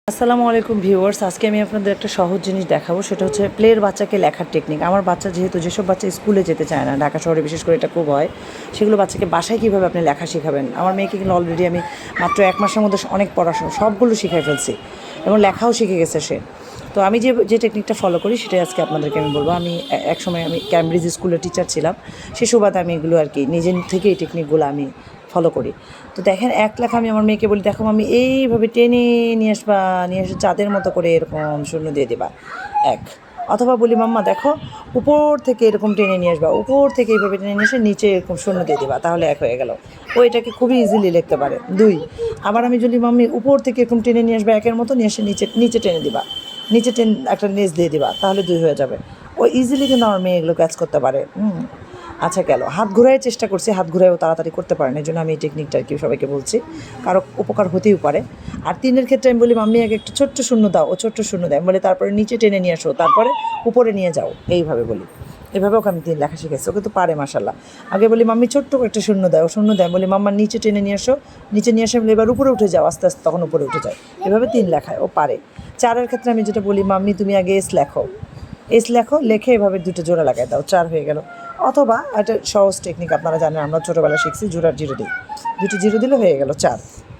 আসসালামু আলাইকুম ভিউয়ার্স, আজকে আমি আপনাদের একটা সহজ জিনিস দেখাবো। সেটা হচ্ছে প্লের বাচ্চাকে লেখার টেকনিক। আমার বাচ্চা যেসব বাচ্চা স্কুলে যেতে চায় না, ঢাকা শহরে বিশেষ করে এটা খুব হয়, সেগুলো বাচ্চাকে বাসায় কীভাবে আপনি লেখা শেখাবেন। আমার মেয়েকে কিন্তু অলরেডি আমি মাত্র 1 মাসের মধ্যে অনেক পড়াশোনা সবগুলো শিখাই ফেলছি এবং লেখাও শিখে গেছে সে। তো আমি যে টেকনিকটা ফলো করি সেটাই আজকে আপনাদেরকে আমি বলবো। আমি একসময় আমি ক্যামব্রিজ স্কুলের টিচার ছিলাম, সে সুবাদে আমি এগুলো আর কি নিজের থেকে এই টেকনিকগুলো আমি ফলো করি। তো দেখেন, এক লেখা আমি আমার মেয়েকে বলি, দেখো আমি এইভাবে টেনে নিয়ে আসবা, নিয়ে এসে চাঁদের মতো করে এরকম শূন্য দিয়ে দেবা এক। অথবা বলি, মাম্মা দেখো উপর থেকে এরকম টেনে নিয়ে আসবা, উপর থেকে এইভাবে টেনে নিয়ে এসে নিচে এরকম শূন্য দিয়ে দেবা, তাহলে এক হয়ে গেল। ও এটাকে খুবই ইজিলি লিখতে পারে। 2, আবার আমি যদি মাম্মি উপর থেকে এরকম টেনে নিয়ে আসবা একের মতো, নিয়ে এসে নিচে নিচে টেনে দিবা, নিচে একটা নেজ দিয়ে দিবা, তাহলে 2 হয়ে যাবে। ও ইজিলি কিন্তু আমার মেয়ে এগুলো ক্যাচ করতে পারে। আচ্ছা গেল, হাত ঘুরাই চেষ্টা করছি, হাত ঘুরাইও তাড়াতাড়ি করতে পারেন, এই জন্য আমি এই টেকনিকটা আর কি সবাইকে বলছি, কারো উপকার হতেই পারে। আর 3-এর ক্ষেত্রে আমি বলি, মাম্মি আগে একটা ছোট্ট শূন্য দাও, ও ছোট্ট শূন্য দেয়, বলে তারপরে নিচে টেনে নিয়ে আসো, তারপরে উপরে নিয়ে যাও, এইভাবে বলি। এভাবে ওকে আমি 3 লেখা শিখেছি, ওকে তো পারে মাশাল্লাহ। আগে বলি, মাম্মি ছোট্ট একটা শূন্য দেয়, ও শূন্য দেয়, বলি মাম্মা নিচে টেনে নিয়ে আসো, নিচে নিয়ে আসে বলে এবার উপরে উঠে যাও, আস্তে আস্তে তখন উপরে উঠে যায়। এভাবে 3 লেখায় ও পারে। 4-এর ক্ষেত্রে আমি যেটা বলি, মাম্মি তুমি আগে এস লেখো, এস লেখো, লেখে এভাবে 2টো জোড়া লাগাই দাও, 4 হয়ে গেল। অথবা একটা সহজ টেকনিক আপনারা জানেন, আমরা ছোটোবেলা শিখছি, জোড়ার জিরো দিই, 2টি জিরো দিলে হয়ে গেল 4।